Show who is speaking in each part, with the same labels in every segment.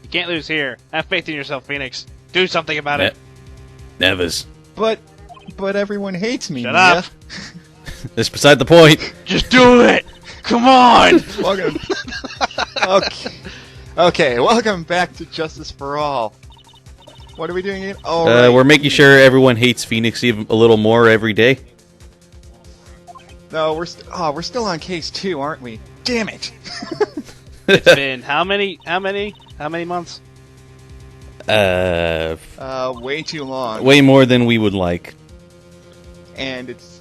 Speaker 1: You can't lose here. Have faith in yourself, Phoenix. Do something about it.
Speaker 2: Nevers.
Speaker 3: But everyone hates me.
Speaker 1: Shut
Speaker 3: Mia.
Speaker 1: up.
Speaker 2: That's beside the point.
Speaker 1: Just do it. Come on.
Speaker 3: Welcome. Okay, welcome back to Justice for All. What are we doing again? Oh, right.
Speaker 2: We're making sure everyone hates Phoenix even a little more every day.
Speaker 3: No, we're still on case 2, aren't we? Damn it!
Speaker 1: It's been how many months?
Speaker 3: Way too long.
Speaker 2: Way more than we would like.
Speaker 3: And it's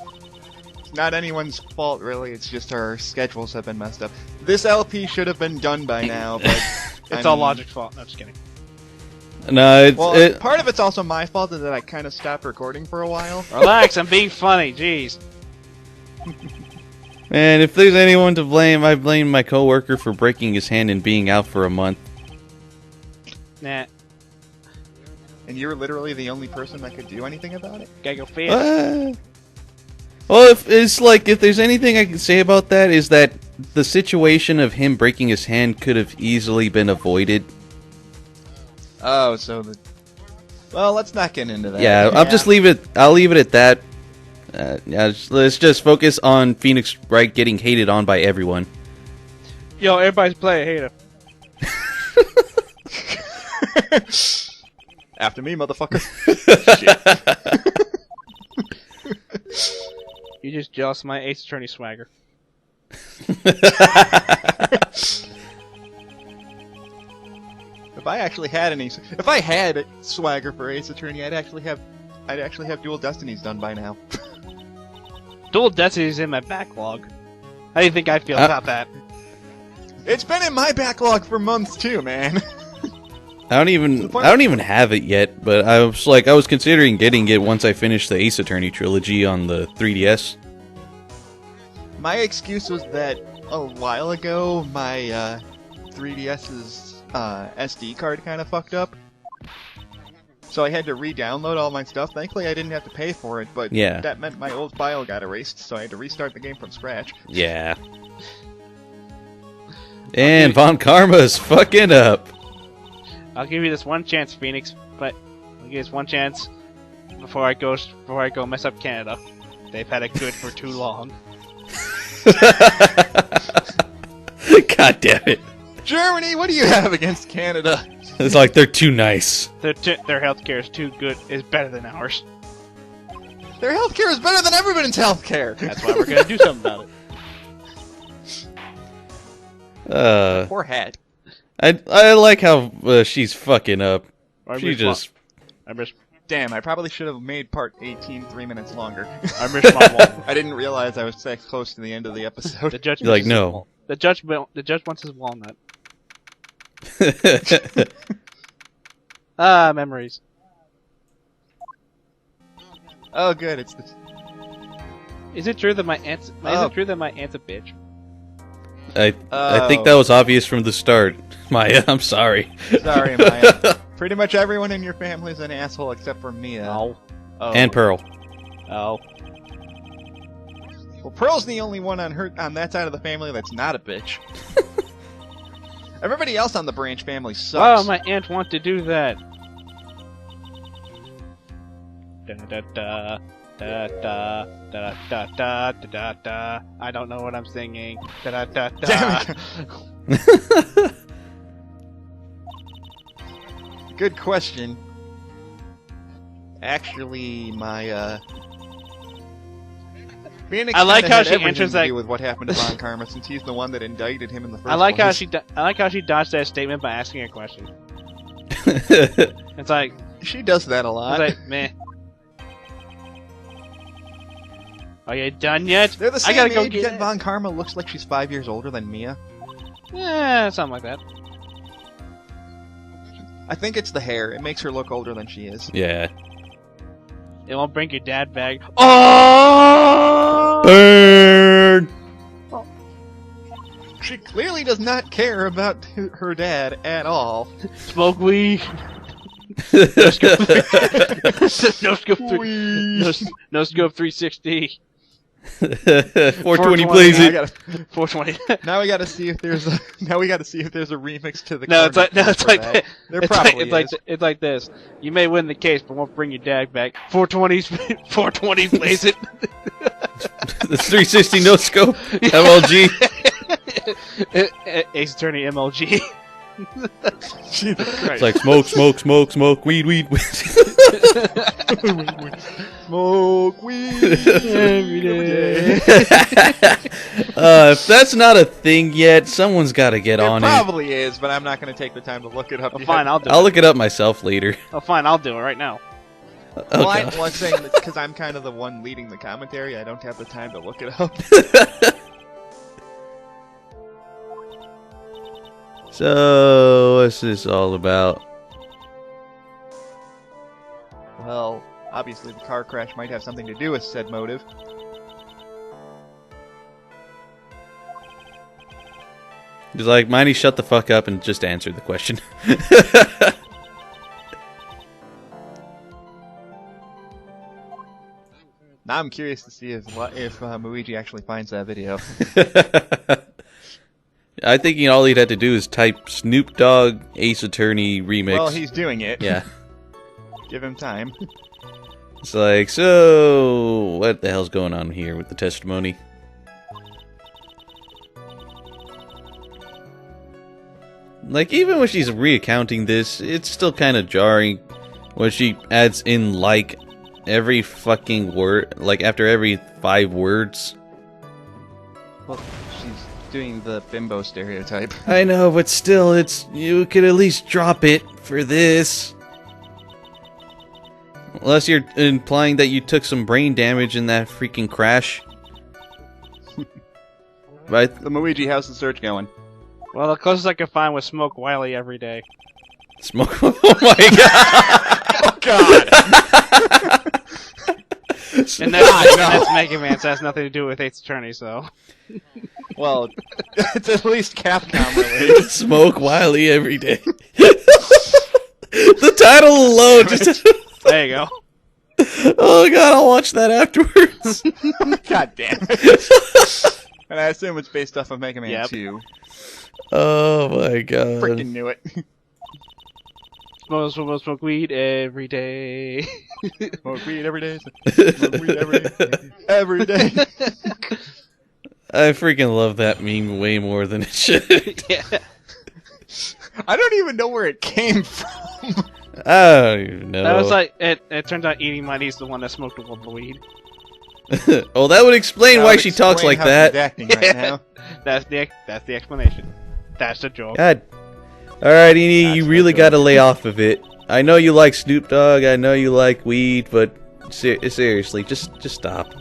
Speaker 3: not anyone's fault, really. It's just our schedules have been messed up. This LP should have been done by now, but
Speaker 1: It's all Logic's fault. No, just kidding.
Speaker 2: No,
Speaker 3: part of it's also my fault in that I kind of stopped recording for a while.
Speaker 1: Relax, I'm being funny. Jeez.
Speaker 2: Man, if there's anyone to blame, I blame my coworker for breaking his hand and being out for a month.
Speaker 1: Nah.
Speaker 3: And you were literally the only person that could do anything about it?
Speaker 1: Gotta go fish.
Speaker 2: Well, if there's anything I can say about that is that the situation of him breaking his hand could have easily been avoided.
Speaker 3: Oh, well, let's not get into that.
Speaker 2: Yeah, I'll leave it at that. Let's just focus on Phoenix Wright getting hated on by everyone.
Speaker 1: Yo, everybody's playing hater.
Speaker 3: After me, motherfucker.
Speaker 1: You just jealous of my Ace Attorney swagger.
Speaker 3: If I had swagger for Ace Attorney, I'd actually have Dual Destinies done by now.
Speaker 1: Dual Destiny's in my backlog. How do you think I feel about that?
Speaker 3: It's been in my backlog for months too, man.
Speaker 2: I don't even have it yet, but I was considering getting it once I finished the Ace Attorney trilogy on the 3DS.
Speaker 3: My excuse was that a while ago my 3DS's SD card kind of fucked up. So I had to re-download all my stuff. Thankfully I didn't have to pay for it, but
Speaker 2: yeah,
Speaker 3: that meant my old file got erased, so I had to restart the game from scratch.
Speaker 2: Yeah. And Von Karma's fucking up.
Speaker 1: I'll give you this one chance, Phoenix, but I'll give you this one chance before I go mess up Canada. They've had it good for too long.
Speaker 2: God damn it.
Speaker 3: Germany, what do you have against Canada?
Speaker 2: It's like they're too nice.
Speaker 1: Their healthcare is too good. Is better than ours.
Speaker 3: Their healthcare is better than everyone's healthcare.
Speaker 1: That's why we're gonna do something about it.
Speaker 3: Poor hat.
Speaker 2: I like how she's fucking up.
Speaker 3: Damn, I probably should have made part 18 3 minutes longer.
Speaker 1: I miss my walnut.
Speaker 3: I didn't realize I was that close to the end of the episode.
Speaker 1: The judge
Speaker 2: You're like, no.
Speaker 1: The judge wants his walnut. Memories.
Speaker 3: Oh, good. It's the.
Speaker 1: Is it true that my aunt's? Is it true that my aunt's a bitch?
Speaker 2: I think that was obvious from the start. Maya, I'm sorry.
Speaker 3: Sorry, Maya. Pretty much everyone in your family is an asshole except for Mia.
Speaker 1: Oh.
Speaker 2: And Pearl.
Speaker 1: Oh.
Speaker 3: Well, Pearl's the only one on that side of the family that's not a bitch. Everybody else on the Branch family sucks.
Speaker 1: Oh, my aunt wants to do that. Da da da da da da da da da da. I don't know what I'm singing. Da da da da.
Speaker 3: Damn it. Good question. Actually, my Phoenix
Speaker 1: I like
Speaker 3: kinda
Speaker 1: how
Speaker 3: had
Speaker 1: she
Speaker 3: everything
Speaker 1: enters
Speaker 3: to
Speaker 1: that-
Speaker 3: do with what happened to Von Karma, since he's the one that indicted him in the first
Speaker 1: I like how
Speaker 3: place.
Speaker 1: she dodged that statement by asking a question. It's like
Speaker 3: She does that a lot.
Speaker 1: it's like meh. Are you done yet?
Speaker 3: They're the same
Speaker 1: I gotta go
Speaker 3: age,
Speaker 1: get
Speaker 3: yet
Speaker 1: it.
Speaker 3: Von Karma looks like she's 5 years older than Mia.
Speaker 1: Something like that.
Speaker 3: I think it's the hair. It makes her look older than she is.
Speaker 2: Yeah.
Speaker 1: It won't bring your dad back. Oh!
Speaker 2: Burn!
Speaker 3: She clearly does not care about her dad at all.
Speaker 1: Smoke weed. No scope 360.
Speaker 2: 420 plays
Speaker 3: Now
Speaker 2: it.
Speaker 3: we gotta,
Speaker 1: 420.
Speaker 3: now we gotta see if there's a remix to the.
Speaker 1: No, it's like
Speaker 3: Cardinals for
Speaker 1: like
Speaker 3: that. There
Speaker 1: it's
Speaker 3: probably
Speaker 1: like,
Speaker 3: is.
Speaker 1: it's like this. You may win the case, but won't bring your dad back. 420s, 420 plays it.
Speaker 2: The 360 no scope MLG.
Speaker 1: Ace Attorney MLG.
Speaker 3: Jesus
Speaker 2: It's
Speaker 3: Christ.
Speaker 2: like smoke, weed.
Speaker 3: Smoke weed every day.
Speaker 2: If that's not a thing yet, someone's got to get on
Speaker 3: It
Speaker 2: it.
Speaker 3: probably is, but I'm not going to take the time to look it up.
Speaker 1: Oh,
Speaker 3: yet.
Speaker 1: fine, I'll do
Speaker 2: I'll
Speaker 1: it.
Speaker 2: look it up myself later.
Speaker 1: Oh, fine, I'll do it right now.
Speaker 2: Oh,
Speaker 3: Well,
Speaker 2: God.
Speaker 3: I'm saying because I'm kind of the one leading the commentary, I don't have the time to look it up.
Speaker 2: So, what's this all about?
Speaker 3: Well, obviously the car crash might have something to do with said motive.
Speaker 2: He's like, Miney, shut the fuck up and just answer the question.
Speaker 3: Now I'm curious to see if Luigi actually finds that video.
Speaker 2: I think all he'd have to do is type Snoop Dogg Ace Attorney remix.
Speaker 3: Well, he's doing it.
Speaker 2: Yeah.
Speaker 3: Give him time.
Speaker 2: It's like, so, what the hell's going on here with the testimony? Like, even when she's recounting this, it's still kind of jarring when she adds in, like, every fucking word, like, after every 5 words.
Speaker 3: Well, she's doing the bimbo stereotype.
Speaker 2: I know, but still, you could at least drop it for this. Unless you're implying that you took some brain damage in that freaking crash. Right?
Speaker 3: The Luigi, how's the search going?
Speaker 1: Well, the closest I could find was Smoke Wiley every day.
Speaker 2: Smoke. Oh my god!
Speaker 3: Oh God!
Speaker 1: And that's Mega Man, so it has nothing to do with Ace Attorney, so.
Speaker 3: Well, it's at least Capcom related.
Speaker 2: Smoke Wiley every day. The title alone just.
Speaker 1: There you go.
Speaker 2: Oh god, I'll watch that afterwards.
Speaker 3: God damn it! And I assume it's based off of Mega Man
Speaker 1: Yep.
Speaker 3: 2.
Speaker 2: Oh my god.
Speaker 3: Freaking knew it.
Speaker 1: Smoke weed every day.
Speaker 3: Smoke weed every day. Smoke weed every day. Every day.
Speaker 2: I freaking love that meme way more than it should.
Speaker 1: Yeah.
Speaker 3: I don't even know where it came from.
Speaker 2: I don't even know.
Speaker 1: That was like, it turns out Eating Money's the one that smoked all the weed.
Speaker 2: Oh, that would explain
Speaker 3: That
Speaker 2: why
Speaker 3: would
Speaker 2: she talks
Speaker 3: explain
Speaker 2: like
Speaker 3: how
Speaker 2: that.
Speaker 3: she's acting right now.
Speaker 1: That's the explanation. That's the joke.
Speaker 2: God. Alright, Eni,
Speaker 3: That's
Speaker 2: you
Speaker 3: the
Speaker 2: really
Speaker 3: joke.
Speaker 2: gotta lay off of it. I know you like Snoop Dogg, I know you like weed, but seriously, just stop.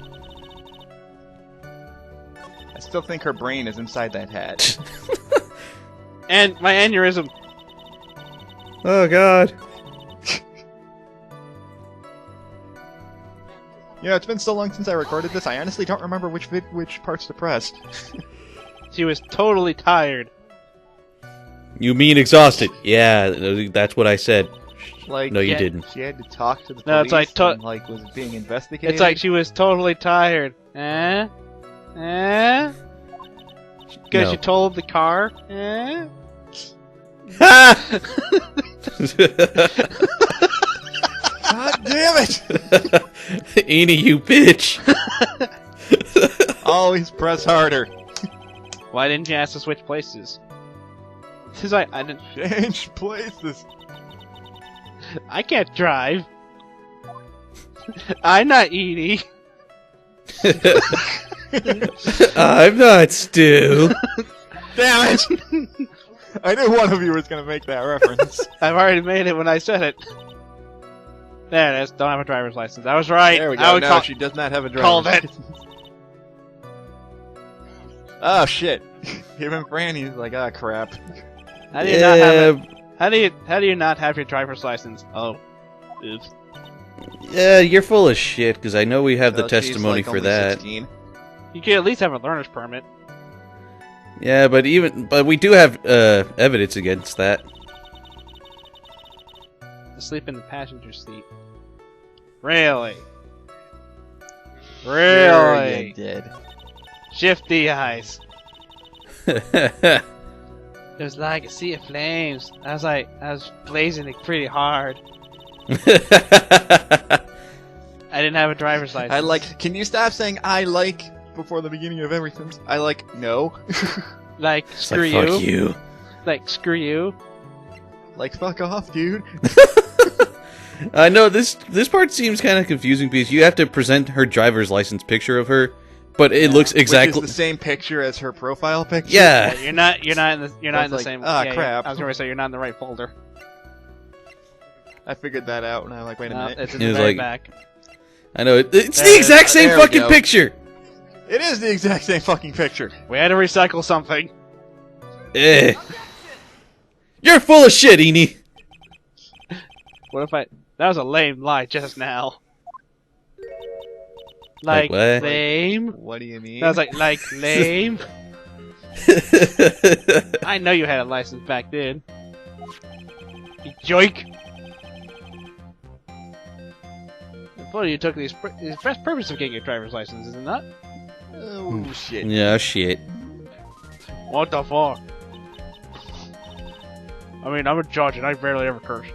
Speaker 3: I still think her brain is inside that hat.
Speaker 1: And my aneurysm.
Speaker 2: Oh god.
Speaker 3: You know, it's been so long since I recorded this, I honestly don't remember which parts to press.
Speaker 1: She was totally tired.
Speaker 2: You mean exhausted? Yeah, that's what I said.
Speaker 3: Like,
Speaker 2: No, you
Speaker 1: Yeah.
Speaker 2: didn't.
Speaker 3: she had to talk to the police
Speaker 1: No, it's like
Speaker 3: and, like, was being investigated.
Speaker 1: It's like she was totally tired. Eh? Eh? Because
Speaker 2: No.
Speaker 1: you told the car? Eh?
Speaker 2: Ha!
Speaker 3: God damn it!
Speaker 2: Eni, you bitch.
Speaker 3: Always press harder.
Speaker 1: Why didn't you ask to switch places? She's like, I didn't.
Speaker 3: Change places.
Speaker 1: I can't drive. I'm not Edie.
Speaker 2: I'm not Stu.
Speaker 3: Damn it! I knew one of you was gonna make that reference.
Speaker 1: I've already made it when I said it. There it is. Don't have a driver's license. I was right.
Speaker 3: There we
Speaker 1: I
Speaker 3: go.
Speaker 1: would
Speaker 3: No,
Speaker 1: call-
Speaker 3: she does not have a driver's
Speaker 1: called it.
Speaker 3: license. Oh shit! Him and Franny's like, ah, crap.
Speaker 1: How do you not have it? How do you not have your driver's license? Oh, oops.
Speaker 2: Yeah, you're full of shit, because I know we have the
Speaker 3: Well, she's,
Speaker 2: testimony
Speaker 3: like,
Speaker 2: for
Speaker 3: only
Speaker 2: that.
Speaker 3: 16.
Speaker 1: You could at least have a learner's permit.
Speaker 2: Yeah, but we do have evidence against that.
Speaker 1: To sleep in the passenger seat. Really? Really?
Speaker 3: you did.
Speaker 1: Shifty eyes. It was like a sea of flames. I was blazing it pretty hard. I didn't have a driver's license.
Speaker 3: I like. Can you stop saying "I like" before the beginning of every sentence? I like. No.
Speaker 1: Like,
Speaker 2: It's
Speaker 1: screw
Speaker 2: like,
Speaker 1: you.
Speaker 2: fuck you.
Speaker 1: Like, screw you.
Speaker 3: Like fuck off, dude.
Speaker 2: I know this part seems kind of confusing because you have to present her driver's license picture of her, but it looks
Speaker 3: Which
Speaker 2: exactly
Speaker 3: is the same picture as her profile picture.
Speaker 2: yeah.
Speaker 1: You're not in the
Speaker 3: Like,
Speaker 1: same.
Speaker 3: ah, crap.
Speaker 1: I was gonna say you're not in the right folder.
Speaker 3: I figured that out, and I'm like, wait a
Speaker 1: No,
Speaker 3: minute.
Speaker 1: it's in
Speaker 2: It
Speaker 1: the
Speaker 2: was
Speaker 1: very
Speaker 2: like-
Speaker 1: back.
Speaker 2: I know it's
Speaker 1: There
Speaker 2: the
Speaker 1: it
Speaker 2: exact
Speaker 3: is.
Speaker 2: same
Speaker 3: There we
Speaker 2: fucking
Speaker 3: go.
Speaker 2: picture.
Speaker 3: It is the exact same fucking picture.
Speaker 1: We had to recycle something.
Speaker 2: Eh. You're full of shit, Eni.
Speaker 1: What if I? That was a lame lie just now.
Speaker 2: Like what?
Speaker 1: Lame.
Speaker 3: What do you mean?
Speaker 1: That was like lame. I know you had a license back then. You joik. Well, you took these best purpose of getting a driver's license, is it not?
Speaker 3: Oh shit.
Speaker 2: Yeah, shit.
Speaker 1: What the fuck? I mean, I'm a judge and I barely ever curse.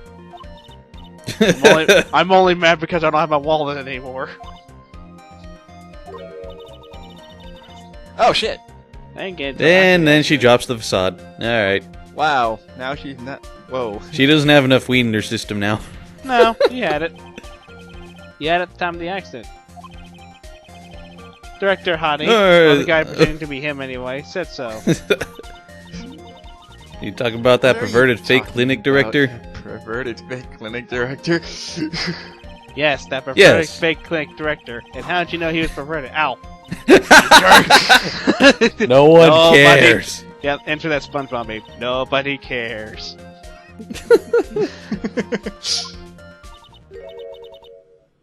Speaker 1: I'm only mad because I don't have my wallet anymore.
Speaker 3: Oh shit.
Speaker 1: I ain't getting
Speaker 2: And then she drops the facade. Alright.
Speaker 3: Wow. Now she's not. Whoa.
Speaker 2: She doesn't have enough weed in her system now.
Speaker 1: No, you had it. You had it at the time of the accident. Director Hottie, or the guy pretending to be him anyway, said so.
Speaker 2: You talking about that
Speaker 3: What are you
Speaker 2: perverted fake
Speaker 3: talking
Speaker 2: clinic
Speaker 3: about?
Speaker 2: director?
Speaker 3: Perverted fake clinic director.
Speaker 1: Yes, that perverted
Speaker 2: Yes.
Speaker 1: fake clinic director. And how did you know he was perverted? Ow.
Speaker 2: No one
Speaker 1: Nobody-
Speaker 2: cares.
Speaker 1: Yeah, enter that SpongeBob babe. Nobody cares.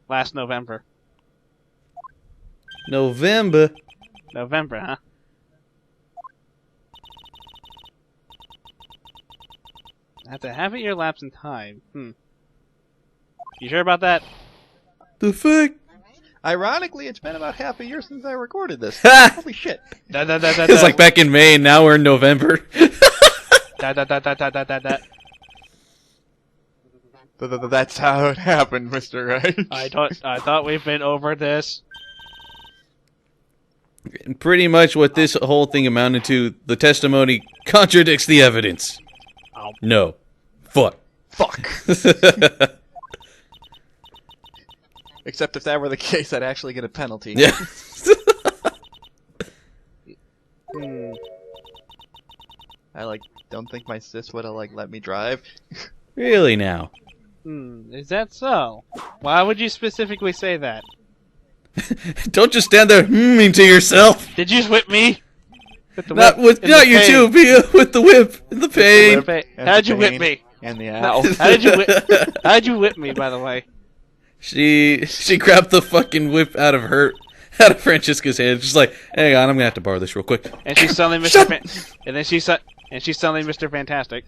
Speaker 1: Last November.
Speaker 2: November.
Speaker 1: November, huh? After half a year lapse in time. You sure about that?
Speaker 2: The fuck?
Speaker 3: Ironically, it's been about half a year since I recorded this.
Speaker 2: Ha!
Speaker 3: Holy shit.
Speaker 2: It's like back in May, and now we're in November.
Speaker 3: That's how it happened, Mr. Right.
Speaker 1: I thought we've been over this.
Speaker 2: And pretty much what this whole thing amounted to, the testimony contradicts the evidence.
Speaker 1: Ow.
Speaker 2: No. Fuck.
Speaker 3: Fuck. Except if that were the case, I'd actually get a penalty.
Speaker 2: Yeah.
Speaker 1: Hmm.
Speaker 3: I don't think my sis would have let me drive.
Speaker 2: Really now?
Speaker 1: Is that so? Why would you specifically say that?
Speaker 2: Don't just stand there to yourself.
Speaker 1: Did you whip me? With the
Speaker 2: Not
Speaker 1: whip?
Speaker 2: with
Speaker 1: In
Speaker 2: not
Speaker 1: the
Speaker 2: you
Speaker 1: pain?
Speaker 2: too, Pia, with the whip and the pain.
Speaker 1: Pain.
Speaker 3: And
Speaker 1: How'd
Speaker 3: the
Speaker 1: you whip
Speaker 3: pain.
Speaker 1: me?
Speaker 3: And the owl.
Speaker 1: How'd you whip me, by the way?
Speaker 2: She grabbed the fucking whip out of Francesca's hand. She's like, "Hang on, I'm gonna have to borrow this real quick."
Speaker 1: And she's suddenly Mr. And then she's suddenly Mr. Fantastic.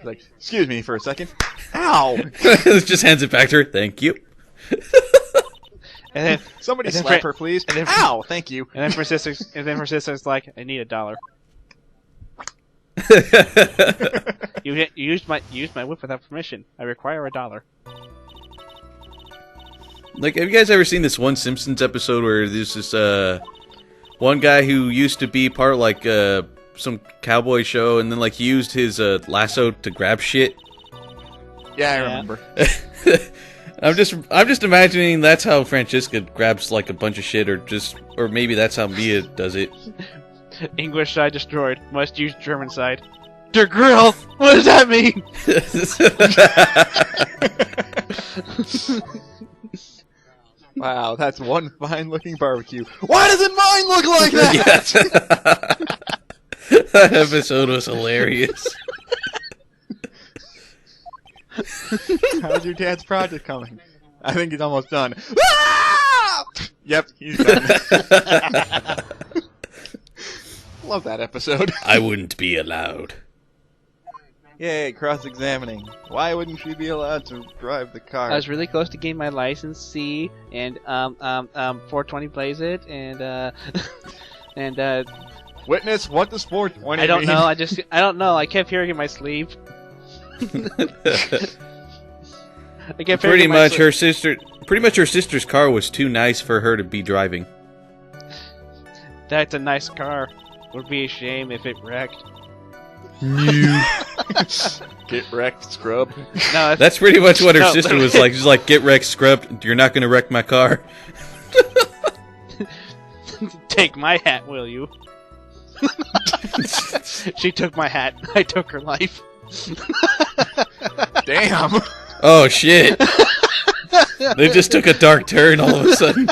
Speaker 3: Excuse me for a second. Ow!
Speaker 2: Just hands it back to her. Thank you.
Speaker 1: And then
Speaker 3: Somebody
Speaker 1: And then
Speaker 3: slap
Speaker 1: Fran-
Speaker 3: her, please.
Speaker 1: and then-
Speaker 3: Ow! Thank you.
Speaker 1: her sister's like, I need $1. You used my whip without permission. I require $1.
Speaker 2: Like, have you guys ever seen this one Simpsons episode where there's this one guy who used to be part of some cowboy show, and then he used his lasso to grab shit?
Speaker 3: Yeah, I
Speaker 1: Yeah.
Speaker 3: remember.
Speaker 2: I'm just imagining that's how Francesca grabs a bunch of shit, or maybe that's how Mia does it.
Speaker 1: English side destroyed. Must use German side. Der Grill! What does that mean?
Speaker 3: Wow, that's one fine-looking barbecue. Why doesn't mine look like that?
Speaker 2: Yes. That episode was hilarious.
Speaker 3: How's your dad's project coming? I think he's almost done. Ah! Yep, he's done. Love that episode.
Speaker 2: I wouldn't be allowed.
Speaker 3: Yay, cross-examining. Why wouldn't she be allowed to drive the car?
Speaker 1: I was really close to getting my license C, and 420 plays it, and and
Speaker 3: Witness, what does 420
Speaker 1: I don't
Speaker 3: mean?
Speaker 1: know. I don't know. I kept hearing in my sleep. I kept hearing
Speaker 2: Pretty
Speaker 1: in my
Speaker 2: much
Speaker 1: sleep.
Speaker 2: her sister's car was too nice for her to be driving.
Speaker 1: That's a nice car. Would be a shame if it wrecked.
Speaker 3: Get wrecked, scrub.
Speaker 1: No,
Speaker 2: That's pretty much what her
Speaker 1: No,
Speaker 2: sister was like. She's like, "Get wrecked, scrub. You're not gonna wreck my car."
Speaker 1: take my hat, will you? She took my hat. I took her life.
Speaker 3: Damn.
Speaker 2: Oh shit! They just took a dark turn all of a sudden.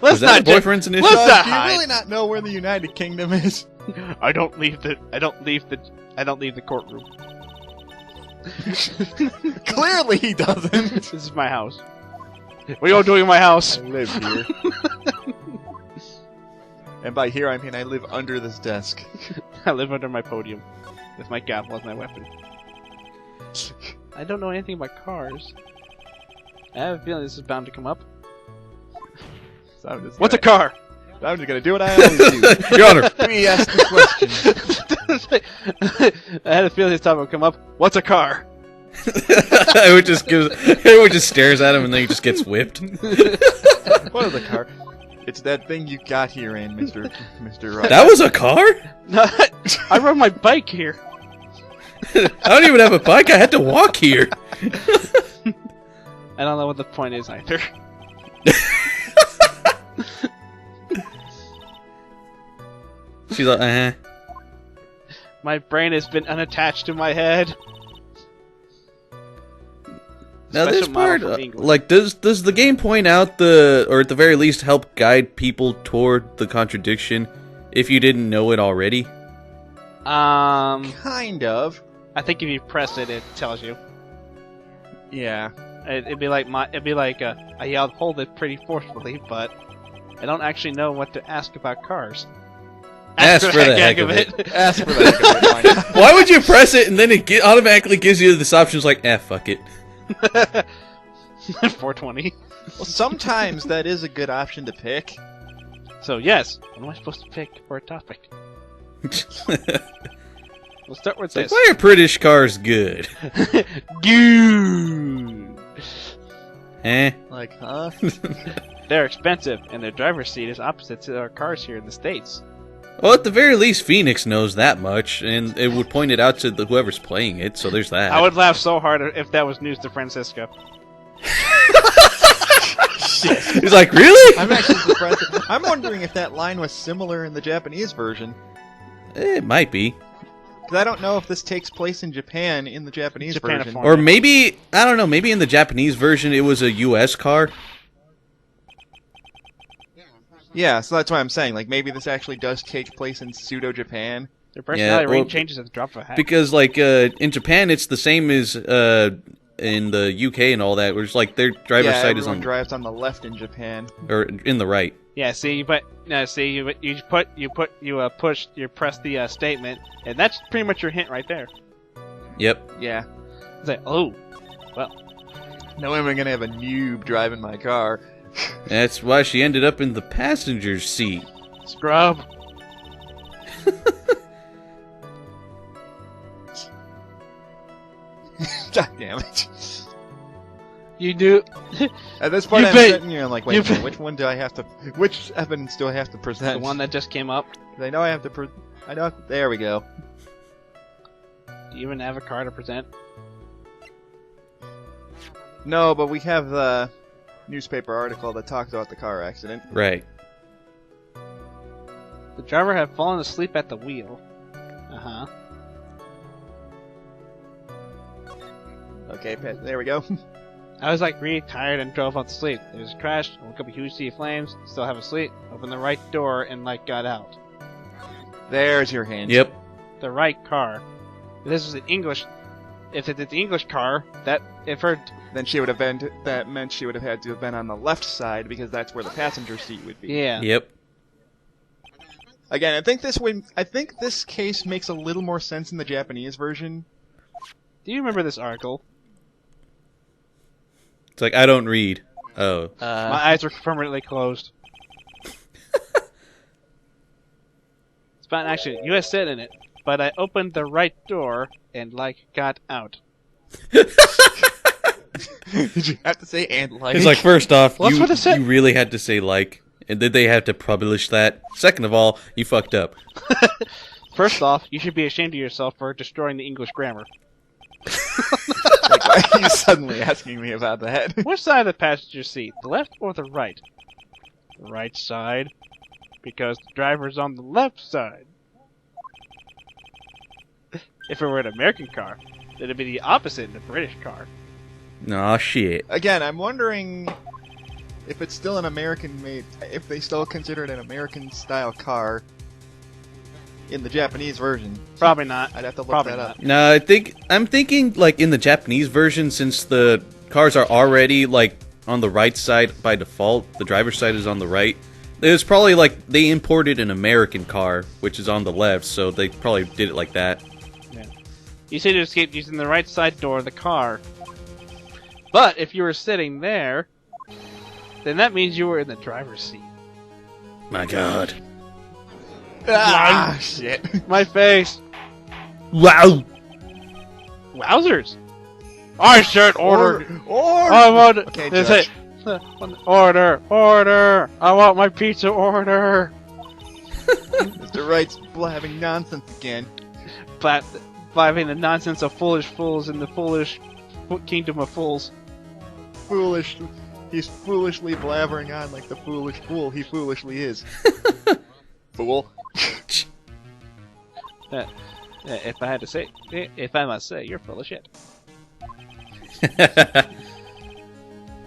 Speaker 2: Was that her boyfriend's initial?
Speaker 1: let's not
Speaker 3: Do you
Speaker 1: hide.
Speaker 3: really not know where the United Kingdom is?
Speaker 1: I don't leave the courtroom.
Speaker 3: Clearly he doesn't.
Speaker 1: This is my house. What are you all doing in my house?
Speaker 3: I live here. And by here I mean I live under this desk.
Speaker 1: I live under my podium with my gavel as my weapon. I don't know anything about cars. I have a feeling this is bound to come up.
Speaker 3: So I'm just
Speaker 1: What's a
Speaker 3: gonna-
Speaker 1: car?
Speaker 3: I'm just gonna do what I always do.
Speaker 2: Your Honor.
Speaker 3: We ask the question.
Speaker 1: I had a feeling this time would come up. What's a car?
Speaker 2: Everyone just stares at him and then he just gets whipped.
Speaker 3: What is a car? It's that thing you got here in, Mr. Rock.
Speaker 2: That was a car?
Speaker 1: No, I rode my bike here.
Speaker 2: I don't even have a bike. I had to walk here.
Speaker 1: I don't know what the point is either.
Speaker 2: She's like,
Speaker 1: My brain has been unattached to my head.
Speaker 2: Now this
Speaker 1: Special model
Speaker 2: part,
Speaker 1: from England.
Speaker 2: like, does the game point out or at the very least help guide people toward the contradiction if you didn't know it already?
Speaker 3: Kind of.
Speaker 1: I think if you press it, it tells you.
Speaker 3: Yeah.
Speaker 1: It'd be like I yelled "hold it" pretty forcefully, but I don't actually know what to ask about cars.
Speaker 2: Ask for the heck of it.
Speaker 3: Ask for that.
Speaker 2: Why would you press it and then it automatically gives you this option? It's like, fuck it.
Speaker 1: 420.
Speaker 3: Well, sometimes that is a good option to pick.
Speaker 1: So yes, what am I supposed to pick for a topic? We'll start with
Speaker 2: Like,
Speaker 1: this.
Speaker 2: why are British cars good?
Speaker 1: Good.
Speaker 3: Like, huh?
Speaker 1: They're expensive, and their driver's seat is opposite to our cars here in the States.
Speaker 2: Well, at the very least, Phoenix knows that much, and it would point it out to whoever's playing it, so there's that.
Speaker 1: I would laugh so hard if that was news to Francisco.
Speaker 2: He's like, really?
Speaker 3: I'm actually surprised. I'm wondering if that line was similar in the Japanese version.
Speaker 2: It might be.
Speaker 3: Because I don't know if this takes place in Japan in the Japanese version.
Speaker 1: Japaniform.
Speaker 2: Or maybe, I don't know, maybe in the Japanese version it was a US car.
Speaker 3: Yeah, so that's why I'm saying, like, maybe this actually does take place in pseudo-Japan.
Speaker 1: Their personality
Speaker 2: well,
Speaker 1: range changes at the drop of a hat.
Speaker 2: Because, like, in Japan it's the same as in the UK and all that, where it's like their driver's
Speaker 3: Yeah,
Speaker 2: side is
Speaker 3: everyone
Speaker 2: on,
Speaker 3: drives on the left in Japan.
Speaker 2: or in the right.
Speaker 1: Yeah, see, but no, see, you press the statement, and that's pretty much your hint right there.
Speaker 2: Yep.
Speaker 3: Yeah.
Speaker 1: It's like, oh, well,
Speaker 3: No way am I gonna have a noob driving my car.
Speaker 2: That's why she ended up in the passenger seat.
Speaker 1: scrub.
Speaker 3: God damn it.
Speaker 1: You do.
Speaker 3: At this point,
Speaker 1: You
Speaker 3: I'm
Speaker 1: bet-
Speaker 3: sitting here and like, wait
Speaker 1: you
Speaker 3: a minute,
Speaker 1: bet-
Speaker 3: which one do I have to... Which evidence do I have to present?
Speaker 1: The one that just came up.
Speaker 3: 'Cause I know I have to I know... There we go.
Speaker 1: Do you even have a car to present?
Speaker 3: No, but we have the newspaper article that talks about the car accident.
Speaker 2: Right.
Speaker 1: The driver had fallen asleep at the wheel. Uh-huh.
Speaker 3: Okay, there we go.
Speaker 1: I was like really tired and drove off to sleep. There was a crash, I woke up a huge sea of flames, still have asleep, opened the right door and like got out.
Speaker 3: There's your hint.
Speaker 2: Yep.
Speaker 1: The right car. If this was an English, if it's the English car,
Speaker 3: Then she would have been... That meant she would have had to have been on the left side because that's where the passenger seat would be.
Speaker 1: yeah.
Speaker 2: Yep.
Speaker 3: Again, I think this case makes a little more sense in the Japanese version.
Speaker 1: Do you remember this article?
Speaker 2: It's like, I don't read. Oh.
Speaker 1: My eyes are permanently closed. It's about an accident. You had said in it, but I opened the right door and, got out.
Speaker 3: Did you have to say and like?
Speaker 2: It's like, first off,
Speaker 1: Well, that's what it said.
Speaker 2: you really had to say like, and did they have to publish that? Second of all, you fucked up.
Speaker 1: First off, you should be ashamed of yourself for destroying the English grammar.
Speaker 3: Like, why are you suddenly asking me about that?
Speaker 1: Which side of the passenger seat, the left or the right? The right side, because the driver's on the left side. If it were an American car, then it'd be the opposite in the British car.
Speaker 2: Aw, shit.
Speaker 3: Again, I'm wondering if it's still an American-made, if they still consider it an American-style car in the Japanese version.
Speaker 1: Probably not.
Speaker 3: I'd have to look
Speaker 1: Probably
Speaker 3: that
Speaker 1: not.
Speaker 3: up.
Speaker 2: No, I'm thinking like in the Japanese version, since the cars are already like on the right side by default, the driver's side is on the right. It was probably like they imported an American car, which is on the left, so they probably did it like that.
Speaker 1: Yeah. You said to escape using the right side door of the car. But if you were sitting there, then that means you were in the driver's seat.
Speaker 2: My God.
Speaker 3: Ah, shit.
Speaker 1: My face.
Speaker 2: Wow.
Speaker 1: Wowzers. I said order.
Speaker 3: Order!
Speaker 1: I want
Speaker 3: Okay,
Speaker 1: they
Speaker 3: Judge.
Speaker 1: say, order. I want my pizza order.
Speaker 3: Mr. Wright's blabbing nonsense again.
Speaker 1: Blabbing the nonsense of foolish fools in the foolish kingdom of fools.
Speaker 3: Foolish. He's foolishly blabbering on like the foolish fool he foolishly is. Fool.
Speaker 1: If I had to say, if I must say, you're full of shit.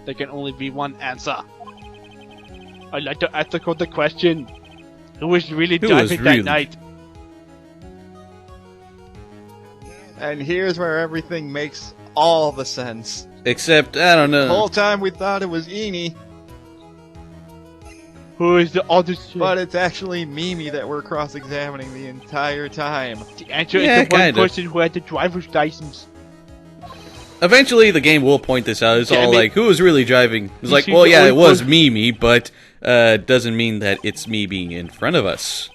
Speaker 1: There can only be one answer. I'd like to ask the question: who was really driving that night?
Speaker 3: And here's where everything makes all the sense.
Speaker 2: Except, I don't
Speaker 3: The
Speaker 2: know.
Speaker 3: whole time we thought it was Eenie,
Speaker 1: Who is the other shit?
Speaker 3: but it's actually Mimi that we're cross-examining the entire time.
Speaker 1: The answer
Speaker 2: Yeah,
Speaker 1: is the one
Speaker 2: kinda.
Speaker 1: person who had the driver's license.
Speaker 2: Eventually, the game will point this out. It's
Speaker 1: Yeah, I
Speaker 2: all
Speaker 1: mean-
Speaker 2: like, who was really driving? It's
Speaker 1: You
Speaker 2: like,
Speaker 1: see,
Speaker 2: well,
Speaker 1: the
Speaker 2: yeah,
Speaker 1: only
Speaker 2: it was
Speaker 1: person-
Speaker 2: Mimi, but doesn't mean that it's me being in front of us.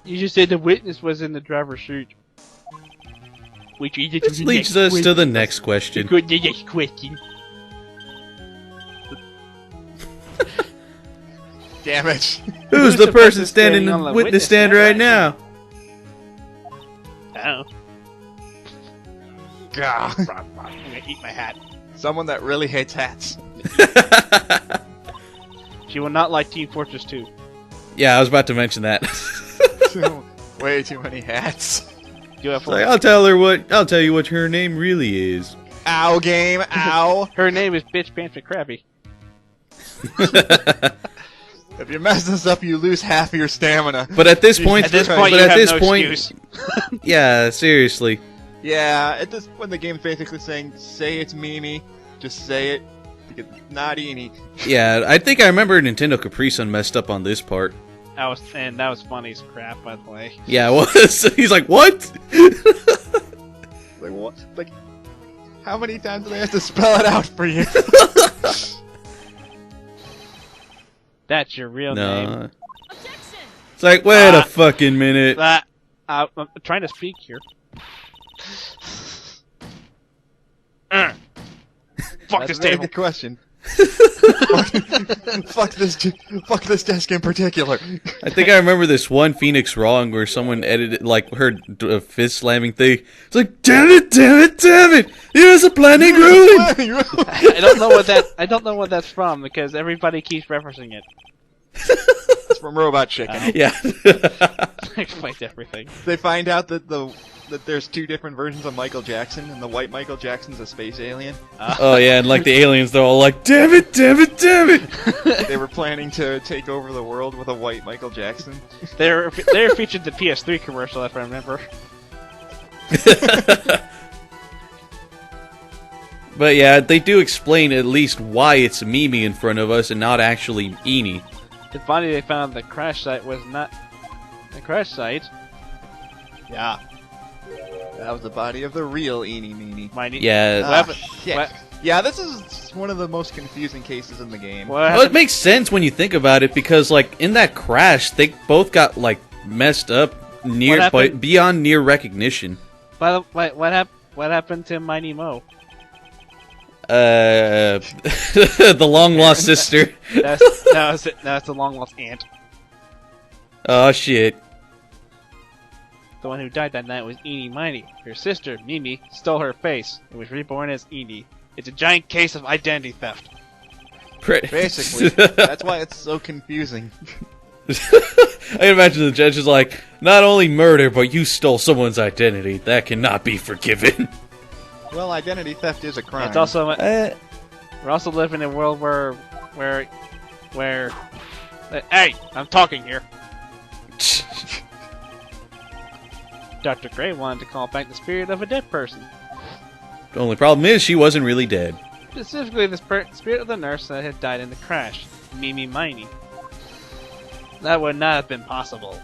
Speaker 1: You just said the witness was in the driver's seat. Which leads
Speaker 2: This leads us to the next question.
Speaker 1: Good, the next question.
Speaker 3: Damn it.
Speaker 2: Who's the person standing in the witness stand right now?
Speaker 1: Oh.
Speaker 3: Gah.
Speaker 1: I'm gonna eat my hat.
Speaker 3: Someone that really hates hats.
Speaker 1: She will not like Team Fortress 2.
Speaker 2: Yeah, I was about to mention that.
Speaker 3: Way too many hats.
Speaker 1: Do it
Speaker 2: It's
Speaker 1: for
Speaker 2: like,
Speaker 1: her.
Speaker 2: I'll tell you what her name really is.
Speaker 3: Ow, game, ow.
Speaker 1: Her name is Bitch Pants McCrappy.
Speaker 3: If you mess this up, you lose half of your stamina.
Speaker 2: But at this point,
Speaker 1: At this
Speaker 3: But
Speaker 1: point, you
Speaker 2: at
Speaker 1: have
Speaker 2: this
Speaker 1: no
Speaker 2: point,
Speaker 1: excuse.
Speaker 2: yeah, seriously.
Speaker 3: Yeah, at this point, the game's basically saying, say it's Mimi, just say it, because it's not Eenie.
Speaker 2: Yeah, I think I remember Nintendo Capri Sun messed up on this part.
Speaker 1: That was funny as crap, by the way.
Speaker 2: Yeah, it was. He's like, what?
Speaker 3: Like, what? Like, how many times do they have to spell it out for you?
Speaker 1: That's your real name.
Speaker 2: No. It's like, wait a fucking minute.
Speaker 1: I'm trying to speak here. Fuck
Speaker 3: That's
Speaker 1: this
Speaker 3: a very
Speaker 1: table.
Speaker 3: good question. fuck this desk in particular.
Speaker 2: I think I remember this one Phoenix wrong where someone edited, like, her fist slamming thing. It's like, damn it! Here's a planning ruin!
Speaker 1: I don't know what that's from because everybody keeps referencing it.
Speaker 3: It's from Robot Chicken.
Speaker 2: Yeah.
Speaker 1: Explains everything.
Speaker 3: They find out that there's two different versions of Michael Jackson, and the white Michael Jackson's a space alien.
Speaker 2: Oh, yeah, and like the aliens, they're all like, damn it!
Speaker 3: They were planning to take over the world with a white Michael Jackson.
Speaker 1: They're featured in the PS3 commercial, if I remember.
Speaker 2: But yeah, they do explain at least why it's Mimi in front of us and not actually Eenie.
Speaker 1: The body they found at the crash site was not The crash site.
Speaker 3: Yeah. That was the body of the real Eenie Meenie.
Speaker 2: Yeah.
Speaker 1: What happened?
Speaker 3: Shit.
Speaker 1: What,
Speaker 3: Yeah, this is one of the most confusing cases in the game.
Speaker 1: what
Speaker 2: Well, it
Speaker 1: happened?
Speaker 2: makes sense when you think about it because, like, in that crash, they both got like messed up
Speaker 1: What happened?
Speaker 2: but beyond near recognition.
Speaker 1: What happened to Mighty Mo?
Speaker 2: The long lost sister.
Speaker 1: That's the long lost aunt.
Speaker 2: Oh shit.
Speaker 1: The one who died that night was Eenie Miney. Her sister, Mimi, stole her face and was reborn as Eenie. It's a giant case of identity theft.
Speaker 3: Basically. That's why it's so confusing.
Speaker 2: I can imagine the judge is like, not only murder, but you stole someone's identity. That cannot be forgiven.
Speaker 3: Well, identity theft is a crime.
Speaker 1: It's also we're also living in a world where hey, I'm talking here. Dr. Gray wanted to call back the spirit of a dead person.
Speaker 2: The only problem is she wasn't really dead.
Speaker 1: Specifically, the spirit of the nurse that had died in the crash, Mimi Miney. That would not have been possible.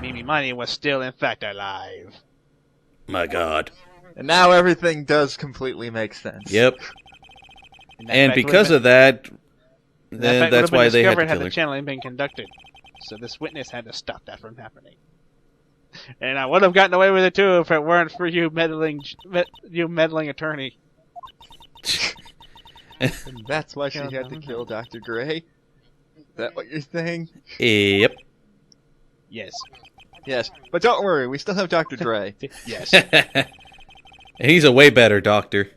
Speaker 1: Mimi Miney was still, in fact, alive.
Speaker 2: My god.
Speaker 3: And now everything does completely make sense.
Speaker 2: Yep.
Speaker 1: And, that
Speaker 2: And
Speaker 1: fact
Speaker 2: because
Speaker 1: would've
Speaker 2: of that,
Speaker 1: been- that
Speaker 2: then
Speaker 1: fact
Speaker 2: that's
Speaker 1: would've been
Speaker 2: why they had
Speaker 1: discovered
Speaker 2: to kill
Speaker 1: the
Speaker 2: her.
Speaker 1: channeling been conducted. So this witness had to stop that from happening. And I would have gotten away with it too if it weren't for you meddling attorney.
Speaker 3: And that's why she had to kill Dr. Gray? Is that what you're saying?
Speaker 2: Yep.
Speaker 1: Yes.
Speaker 3: Yes. But don't worry, we still have Dr. Dre.
Speaker 1: Yes.
Speaker 2: And he's a way better doctor.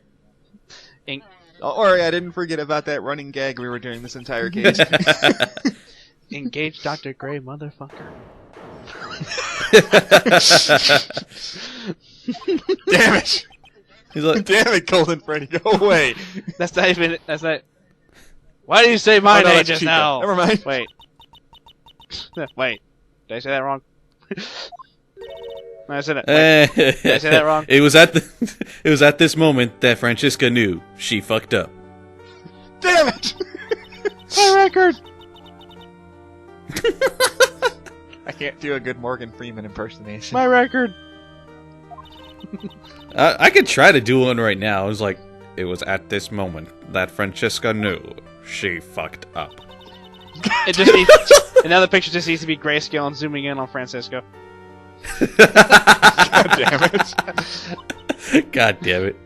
Speaker 1: In-
Speaker 3: Don't worry, I didn't forget about that running gag we were doing this entire case.
Speaker 1: Engage Dr. Gray, motherfucker.
Speaker 3: Damn it!
Speaker 2: He's like,
Speaker 3: Damn it, Golden Freddy, go away!
Speaker 1: That's not even. That's not. Why did you say my
Speaker 3: Oh, no,
Speaker 1: name
Speaker 3: that's
Speaker 1: just
Speaker 3: Chica.
Speaker 1: now?
Speaker 3: Never mind.
Speaker 1: Wait. Wait. Did I say that wrong? No, I said it. Wait. Did I say that wrong?
Speaker 2: It was at this moment that Francesca knew she fucked up.
Speaker 3: Damn it!
Speaker 1: My record.
Speaker 3: I can't do a good Morgan Freeman impersonation.
Speaker 1: My record.
Speaker 2: I could try to do one right now. It was at this moment that Francesca knew she fucked up.
Speaker 1: It just needs. And now the picture just needs to be grayscale and zooming in on Francisco.
Speaker 3: God damn it.
Speaker 2: God damn it.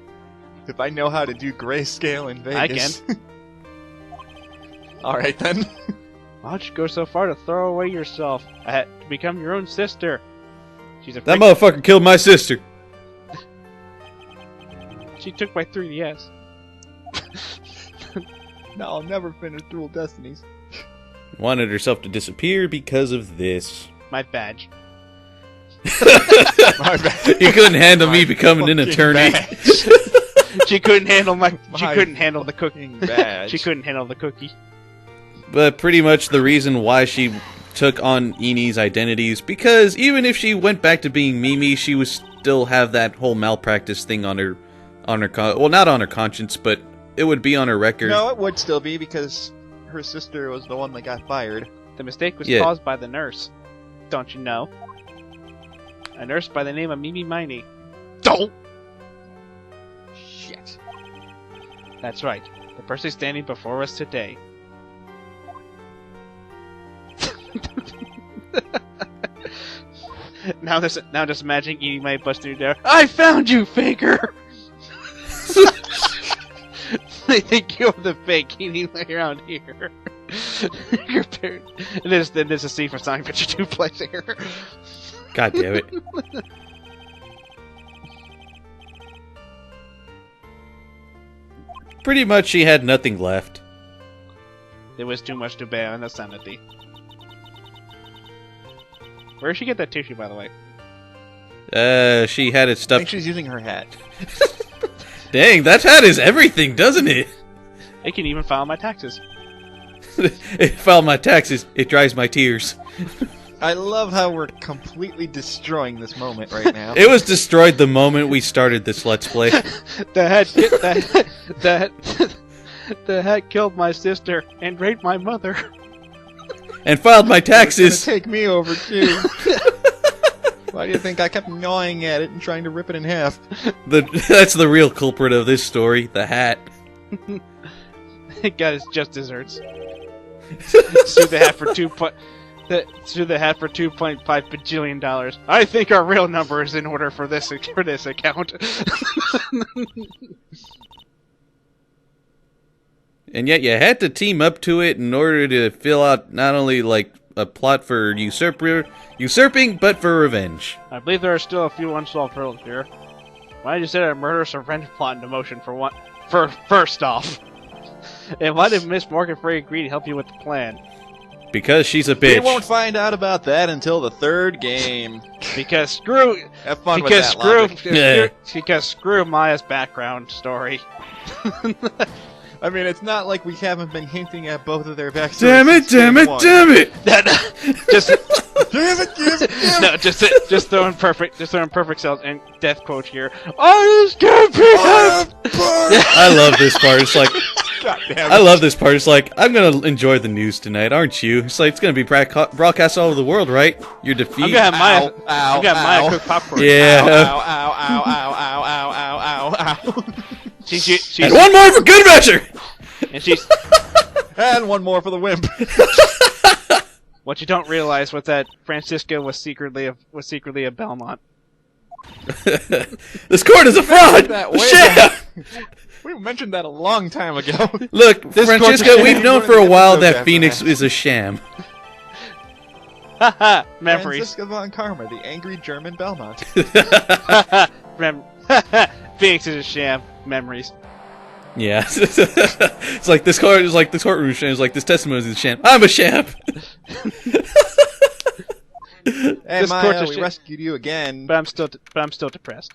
Speaker 3: If I know how to do grayscale in
Speaker 1: I
Speaker 3: Vegas... Alright then.
Speaker 1: Why'd you go so far to throw away yourself? I had to become your own sister. She's a
Speaker 2: That
Speaker 1: freak.
Speaker 2: motherfucker killed my sister.
Speaker 1: She took my 3DS.
Speaker 3: No, I'll never finish Dual Destinies.
Speaker 2: Wanted herself to disappear because of this.
Speaker 1: My badge.
Speaker 3: My bad.
Speaker 2: You couldn't handle me
Speaker 3: My
Speaker 2: becoming an
Speaker 3: fucking
Speaker 2: attorney.
Speaker 3: badge.
Speaker 1: She couldn't handle my. She
Speaker 3: My
Speaker 1: couldn't handle the cookie.
Speaker 3: fucking badge.
Speaker 1: She couldn't handle the cookie.
Speaker 2: But pretty much the reason why she took on Enie's identities, because even if she went back to being Mimi, she would still have that whole malpractice thing on her well, not on her conscience, but it would be on her record.
Speaker 3: No, it would still be because her sister was the one that got fired.
Speaker 1: The mistake was
Speaker 2: Yeah.
Speaker 1: caused by the nurse. Don't you know? A nurse by the name of Mimi Miney. Don't.
Speaker 3: Shit.
Speaker 1: That's right. The person standing before us today. Now just imagining eating my bust through there. I found you, faker! They think you're the fake eating around here. Your parents. And then there's a scene for Sonic Adventure 2 plays here.
Speaker 2: God damn it. Pretty much she had nothing left.
Speaker 1: There was too much to bear on the sanity. Where did she get that tissue, by the way?
Speaker 2: She had it
Speaker 3: I think
Speaker 2: stuffed.
Speaker 3: she's using her hat.
Speaker 2: Dang, that hat is everything, doesn't it?
Speaker 1: It can even file my taxes.
Speaker 2: It filed my taxes. It dries my tears.
Speaker 3: I love how we're completely destroying this moment right now.
Speaker 2: It was destroyed the moment we started this Let's Play.
Speaker 1: The hat killed my sister and raped my mother.
Speaker 2: and filed my
Speaker 3: It's gonna
Speaker 2: taxes.
Speaker 3: take me over too. Why do you think I kept gnawing at it and trying to rip it in half?
Speaker 2: That's the real culprit of this story, the hat.
Speaker 1: Got his just desserts. Sue the hat for sue the hat for $2.5 bajillion. I think our real number is in order for this account.
Speaker 2: And yet you had to team up to it in order to fill out not only like a plot for usurping, but for revenge.
Speaker 1: I believe there are still a few unsolved riddles here. Why did you set a murderous revenge plot into motion for first off? And why did Miss Morgan Frey agree to help you with the plan?
Speaker 2: Because she's a
Speaker 3: We
Speaker 2: bitch.
Speaker 3: won't find out about that until the third game.
Speaker 1: Because screw
Speaker 3: Have fun with
Speaker 1: because
Speaker 3: that
Speaker 1: screw
Speaker 3: logic.
Speaker 2: Yeah.
Speaker 1: because screw Maya's background story.
Speaker 3: I mean, it's not like we haven't been hinting at both of their backstories.
Speaker 2: Damn it,
Speaker 3: since
Speaker 2: damn
Speaker 3: game
Speaker 2: it,
Speaker 3: one.
Speaker 2: damn it!
Speaker 1: just
Speaker 3: Damn it, damn it, damn
Speaker 1: no,
Speaker 3: it!
Speaker 1: just throwing perfect cells and death quote here. I just can't pick up.
Speaker 2: I love this part. It's like,
Speaker 3: God damn
Speaker 2: I
Speaker 3: it.
Speaker 2: love this part. It's like, I'm gonna enjoy the news tonight, aren't you? It's like, it's gonna be broadcast all over the world, right? Your defeat.
Speaker 1: I'm gonna have Maya.
Speaker 3: Ow, ow,
Speaker 1: I'm gonna have Maya
Speaker 3: ow.
Speaker 1: cook popcorn.
Speaker 2: Yeah.
Speaker 3: Ow, ow, ow, ow, ow, ow, ow, ow, ow.
Speaker 1: She's
Speaker 2: And one more for good measure!
Speaker 1: and she's.
Speaker 3: And one more for the wimp.
Speaker 1: What you don't realize was that Francisca was secretly a Belmont.
Speaker 2: This court is a fraud!
Speaker 3: That
Speaker 2: A
Speaker 3: way
Speaker 2: sham!
Speaker 3: We mentioned that a long time ago.
Speaker 2: Look,
Speaker 1: This court's
Speaker 2: Francisco,
Speaker 1: a
Speaker 2: we've
Speaker 1: sham.
Speaker 2: known
Speaker 3: One
Speaker 2: for
Speaker 3: of
Speaker 2: a
Speaker 3: the
Speaker 2: while
Speaker 3: episodes
Speaker 2: that
Speaker 3: after
Speaker 2: Phoenix
Speaker 3: that.
Speaker 2: is a sham.
Speaker 1: Haha, memories.
Speaker 3: Francisca von Karma, the angry German Belmont.
Speaker 1: Phoenix is a sham. Memories.
Speaker 2: Yeah. It's like this court is like this courtroom sham. It's like this testimony is a sham. I'm a sham!
Speaker 3: Hey
Speaker 1: This
Speaker 3: Maya,
Speaker 1: court's a
Speaker 3: we
Speaker 1: shit.
Speaker 3: rescued you again.
Speaker 1: But I'm still depressed.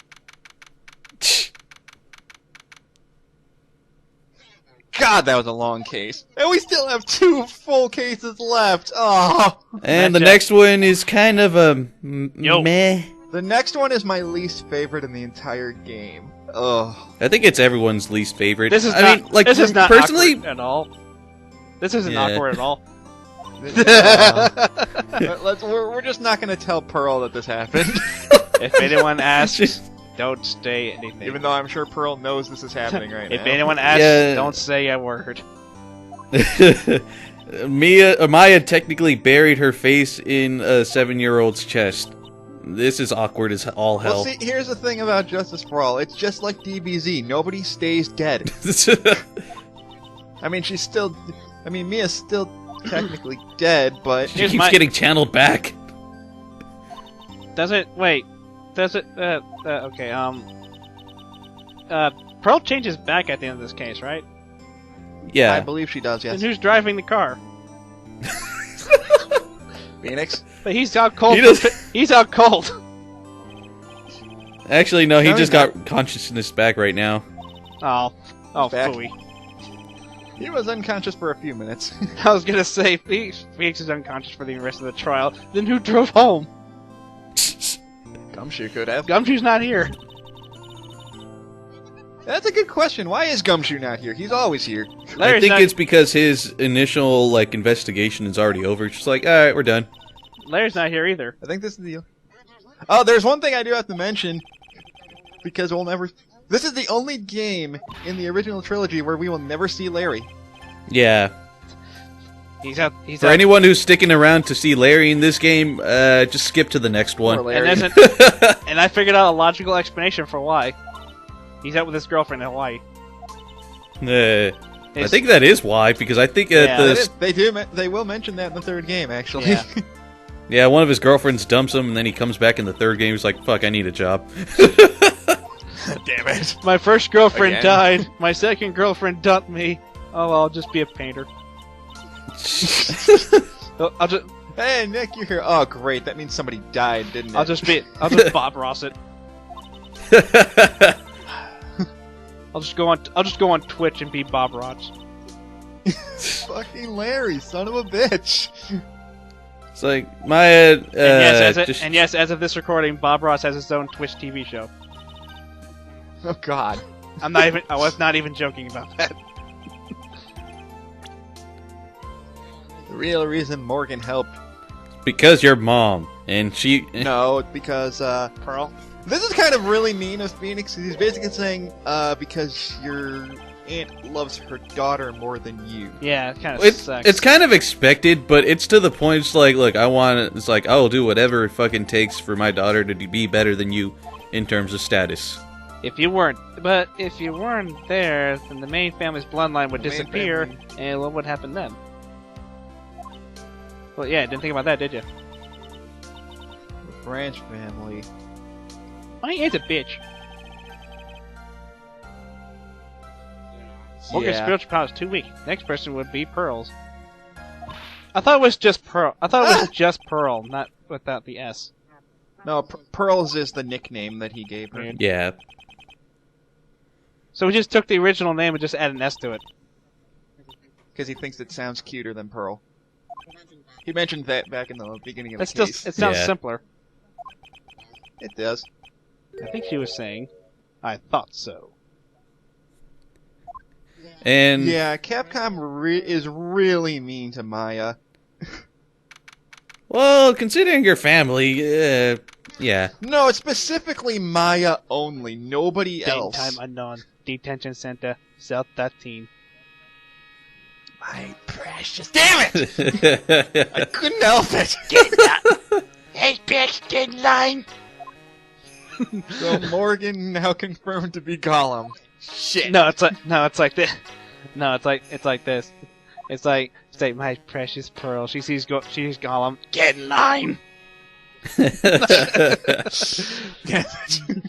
Speaker 3: God, that was a long case. And we still have 2 full cases left. Oh.
Speaker 2: And the
Speaker 1: Matchup.
Speaker 2: next one is kind of a
Speaker 1: Yo.
Speaker 2: meh.
Speaker 3: The next one is my least favorite in the entire game. Ugh.
Speaker 2: I think it's everyone's least favorite.
Speaker 1: This is
Speaker 2: I
Speaker 1: not.
Speaker 2: mean, like,
Speaker 1: this is not
Speaker 2: personally,
Speaker 1: awkward at all. This isn't
Speaker 2: Yeah.
Speaker 1: awkward at all.
Speaker 3: We're just not going to tell Pearl that this happened.
Speaker 1: If anyone asks, don't say anything.
Speaker 3: Even though I'm sure Pearl knows this is happening right
Speaker 1: if
Speaker 3: now.
Speaker 1: anyone asks,
Speaker 2: Yeah.
Speaker 1: don't say a word.
Speaker 2: Maya technically buried her face in a 7-year-old's chest. This is awkward as all
Speaker 3: Well,
Speaker 2: hell.
Speaker 3: see, here's the thing about Justice for All. It's just like DBZ. Nobody stays dead. I mean, she's still... I mean, Mia's still technically dead, but...
Speaker 2: She
Speaker 1: Here's
Speaker 2: keeps
Speaker 1: my-
Speaker 2: getting channeled back.
Speaker 1: Does it? Wait. Does it? Okay. Pearl changes back at the end of this case, right?
Speaker 3: I
Speaker 2: Yeah.
Speaker 3: believe she does,
Speaker 1: And
Speaker 3: yes.
Speaker 1: who's driving the car?
Speaker 3: Phoenix?
Speaker 1: But he's out cold.
Speaker 2: He does-
Speaker 1: He's out cold.
Speaker 2: Actually, no, he
Speaker 3: No,
Speaker 2: just
Speaker 3: he's
Speaker 2: got consciousness back right now.
Speaker 1: Oh,
Speaker 3: Back.
Speaker 1: phooey.
Speaker 3: He was unconscious for a few minutes.
Speaker 1: I was gonna say Phoenix is unconscious for the rest of the trial. Then who drove home?
Speaker 3: Gumshoe could have.
Speaker 1: Gumshoe's not here.
Speaker 3: That's a good question. Why is Gumshoe not here? He's always here.
Speaker 2: I
Speaker 1: Larry's
Speaker 2: think
Speaker 1: not,
Speaker 2: it's because his initial like investigation is already over. It's just like, all right, we're done.
Speaker 1: Larry's not here either.
Speaker 3: I think this is the... Oh, there's one thing I do have to mention. Because we'll never... This is the only game in the original trilogy where we will never see Larry.
Speaker 2: Yeah.
Speaker 1: He's out. He's
Speaker 2: For
Speaker 1: out.
Speaker 2: anyone who's sticking around to see Larry in this game, just skip to the next
Speaker 3: Poor
Speaker 2: one.
Speaker 3: Larry.
Speaker 1: And there's and I figured out a logical explanation for why. He's out with his girlfriend in Hawaii.
Speaker 2: I
Speaker 1: It's-
Speaker 2: think that is why, because I think
Speaker 1: Yeah,
Speaker 2: the
Speaker 3: It is. They will mention that in the third game, actually.
Speaker 1: Yeah.
Speaker 2: yeah, one of his girlfriends dumps him, and then he comes back in the third game. He's like, "Fuck, I need a job."
Speaker 3: Damn it.
Speaker 1: My first girlfriend
Speaker 3: Again.
Speaker 1: died. My second girlfriend dumped me. Oh, I'll just be a painter. I'll just
Speaker 3: Hey, Nick, you're here. Oh, great. That means somebody died, didn't it?
Speaker 1: I'll just Bob Ross it. I'll just go on Twitch and be Bob Ross.
Speaker 3: Fucking Larry, son of a bitch.
Speaker 2: It's like Maya.
Speaker 1: And yes, as of this recording, Bob Ross has his own Twitch TV show.
Speaker 3: Oh, God.
Speaker 1: I was not even joking about that.
Speaker 3: The real reason Morgan helped.
Speaker 2: Because your mom and she.
Speaker 3: No, because
Speaker 1: Pearl.
Speaker 3: this is kind of really mean of Phoenix. He's basically saying because your aunt loves her daughter more than you.
Speaker 1: Yeah, it kind of
Speaker 2: It's
Speaker 1: sucks.
Speaker 2: it's kind of expected, but it's to the point. It's like, look, I want it. It's like I'll do whatever it fucking takes for my daughter to be better than you in terms of status.
Speaker 1: If you weren't there, then the main family's bloodline would
Speaker 3: The main
Speaker 1: disappear,
Speaker 3: family.
Speaker 1: and what would happen then? Well, yeah, didn't think about that, did you?
Speaker 3: The Branch family.
Speaker 1: My aunt's a bitch. Morgan's
Speaker 3: Yeah.
Speaker 1: spiritual power is too weak. Next person would be Pearl's. I thought it was just Pearl. I thought it was just Pearl, not without the S.
Speaker 3: No, Pearls is the nickname that he gave her.
Speaker 1: Weird.
Speaker 2: Yeah.
Speaker 1: So we just took the original name and just added an S to it.
Speaker 3: Because he thinks it sounds cuter than Pearl. He mentioned that back in the beginning of
Speaker 1: That's
Speaker 3: the case.
Speaker 1: just, it sounds
Speaker 2: Yeah.
Speaker 1: simpler.
Speaker 3: It does.
Speaker 1: I think she was saying, I thought so.
Speaker 2: And
Speaker 3: Yeah, Capcom is really mean to Maya.
Speaker 2: well, considering your family, yeah.
Speaker 3: No, it's specifically Maya only. Nobody
Speaker 1: Date
Speaker 3: else.
Speaker 1: time unknown. Detention center. South 13.
Speaker 3: My precious. Damn it! I couldn't help it.
Speaker 1: Hey, bitch, get in line!
Speaker 3: So Morgan now confirmed to be Gollum. Shit.
Speaker 1: No, it's like this. No, it's like this. It's like my precious Pearl. She sees Gollum. Get in line.
Speaker 3: Damn it.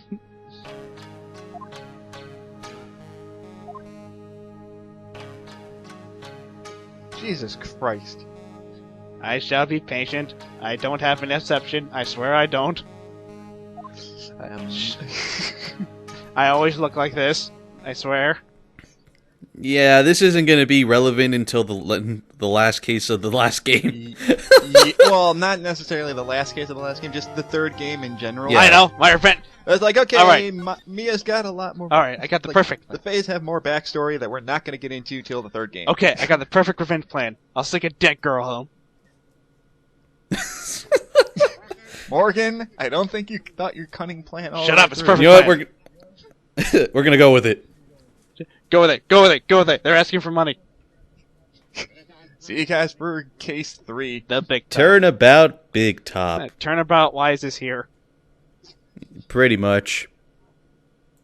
Speaker 3: Jesus Christ.
Speaker 1: I shall be patient. I don't have an exception. I swear I don't. I always look like this. I swear.
Speaker 2: Yeah, this isn't going to be relevant until the last case of the last game.
Speaker 3: Well, not necessarily the last case of the last game, just the third game in general.
Speaker 2: Yeah.
Speaker 1: I know. My friend.
Speaker 3: It's like, okay,
Speaker 1: All right.
Speaker 3: Mia's got a lot more.
Speaker 1: All right, I got the perfect.
Speaker 3: The Fays have more backstory that we're not going to get into till the third game.
Speaker 1: Okay, I got the perfect revenge plan. I'll stick a dead girl home.
Speaker 3: Morgan, I don't think you thought your cunning plan all
Speaker 1: Shut
Speaker 3: the way
Speaker 1: up, it's
Speaker 3: through.
Speaker 1: perfect.
Speaker 2: You know what? We're going to go with it.
Speaker 1: Go with it. Go with it. Go with it. They're asking for money.
Speaker 3: See you guys for case 3.
Speaker 1: The big top.
Speaker 2: Turnabout Big Top.
Speaker 1: Turnabout. Why is this here?
Speaker 2: Pretty much.